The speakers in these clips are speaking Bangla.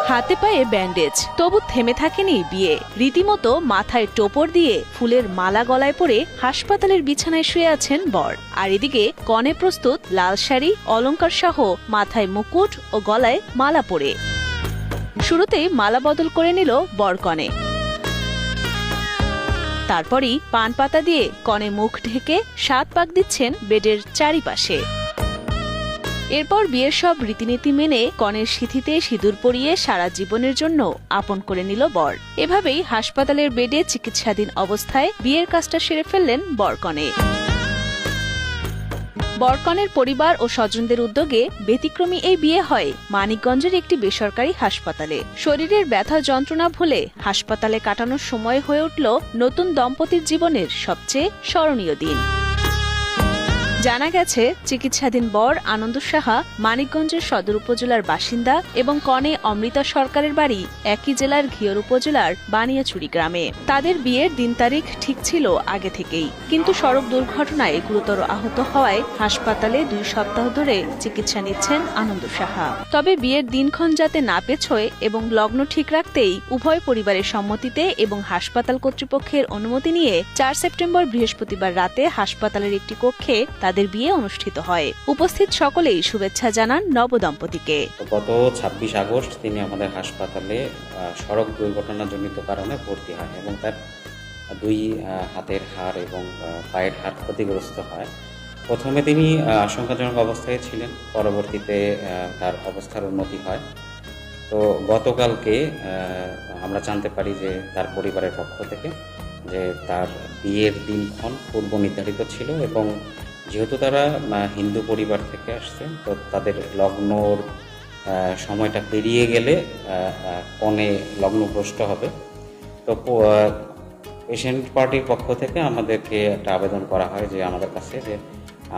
হাতে পায়ে ব্যান্ডেজ, তবু থেমে থাকেনি বিয়ে। রীতিমতো মাথায় টোপর দিয়ে ফুলের মালা গলায় পরে হাসপাতালের বিছানায় শুয়ে আছেন বর। আর এদিকে কনে প্রস্তুত লাল শাড়ি, অলংকার সহ মাথায় মুকুট ও গলায় মালা পরে। শুরুতেই মালা বদল করে নিল বর কনে। তারপরই পান পাতা দিয়ে কনে মুখ ঢেকে 7 পাক দিচ্ছেন বেডের চারিপাশে। এরপর বিয়ের সব রীতিনীতি মেনে কনের সিঁথিতে সিঁদুর পরিয়ে সারা জীবনের জন্য আপন করে নিল বর। এভাবেই হাসপাতালের বেডে চিকিৎসাধীন অবস্থায় বিয়ের কাজটা সেরে ফেললেন বরকনে। বরকনের পরিবার ও স্বজনদের উদ্যোগে ব্যতিক্রমী এই বিয়ে হয় মানিকগঞ্জের একটি বেসরকারি হাসপাতালে। শরীরের ব্যথা যন্ত্রণা ভুলে হাসপাতালে কাটানোর সময় হয়ে উঠল নতুন দম্পতির জীবনের সবচেয়ে স্মরণীয় দিন। জানা গেছে, চিকিৎসাধীন বর আনন্দ সাহা মানিকগঞ্জের সদর উপজেলার বাসিন্দা এবং কনে অমৃতা সরকারের বাড়ি একই জেলার ঘিওর উপজেলার বানিয়াচুরি গ্রামে। তাদের বিয়ের দিন তারিখ ঠিক ছিল আগে থেকেই, কিন্তু সড়ক দুর্ঘটনায় গুরুতর আহত হওয়ায় হাসপাতালে 2 সপ্তাহ ধরে চিকিৎসা নিচ্ছেন আনন্দ সাহা। তবে বিয়ের দিনক্ষণ যাতে না পেছোয় এবং লগ্ন ঠিক রাখতেই উভয় পরিবারের সম্মতিতে এবং হাসপাতাল কর্তৃপক্ষের অনুমতি নিয়ে 4 সেপ্টেম্বর বৃহস্পতিবার রাতে হাসপাতালের একটি কক্ষে তাদের বিয়ে অনুষ্ঠিত হয়। উপস্থিত সকলেই শুভেচ্ছা জানান নবদম্পতিকে। গত 26 আগস্ট তিনি আমাদের হাসপাতালে সড়ক দুর্ঘটনাজনিত কারণে ভর্তি হয় এবং তার 2 হাতের হাড় এবং পায়ের হাড় ক্ষতিগ্রস্ত হয়। প্রথমে তিনি আশঙ্কাজনক অবস্থায় ছিলেন, পরবর্তীতে তার অবস্থার উন্নতি হয়। তো গতকালকে আমরা জানতে পারি যে তার পরিবারের পক্ষ থেকে যে তার বিয়ের দিনক্ষণ পূর্ব নির্ধারিত ছিল এবং যেহেতু তারা হিন্দু পরিবার থেকে আসছেন, তো তাদের লগ্নর সময়টা পেরিয়ে গেলে কনে লগ্নভ্রষ্ট হবে। তো পেশেন্ট পার্টির পক্ষ থেকে আমাদেরকে একটা আবেদন করা হয় যে আমাদের কাছে যে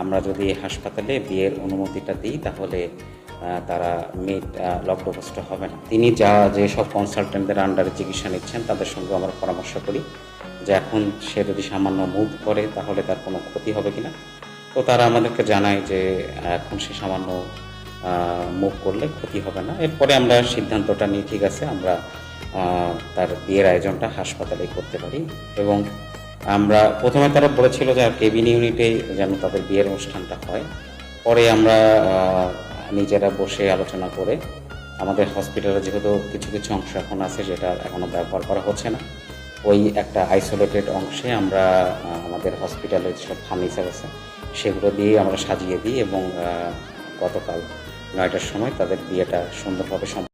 আমরা যদি হাসপাতালে বিয়ের অনুমতিটা দিই তাহলে তারা লগ্নভ্রষ্ট হবে না। তিনি যেসব কনসালটেন্টদের আন্ডারে চিকিৎসা নিচ্ছেন তাদের সঙ্গে আমরা পরামর্শ করি যে এখন সে যদি সামান্য মুভ করে তাহলে তার কোনো ক্ষতি হবে কিনা। তো তারা আমাদেরকে জানায় যে এখন সে সামান্য মুভ করলে ক্ষতি হবে না। এরপরে আমরা সিদ্ধান্তটা নিই, ঠিক আছে আমরা তার বিয়ের আয়োজনটা হাসপাতালে করতে পারি। এবং আমরা প্রথমে তারা বলেছিল যে কেবিন ইউনিটে যেন তাদের বিয়ের অনুষ্ঠানটা হয়। পরে আমরা নিজেরা বসে আলোচনা করে আমাদের হসপিটালে যেহেতু কিছু কিছু অংশ এখন আছে যেটা এখনও ব্যবহার করা হচ্ছে না, ওই একটা আইসোলেটেড অংশে আমরা আমাদের হসপিটালের যেসব ফার্নিচার আছে সেগুলো দিয়ে আমরা সাজিয়ে দিই এবং গতকাল 9টার সময় তাদের বিয়েটা সুন্দরভাবে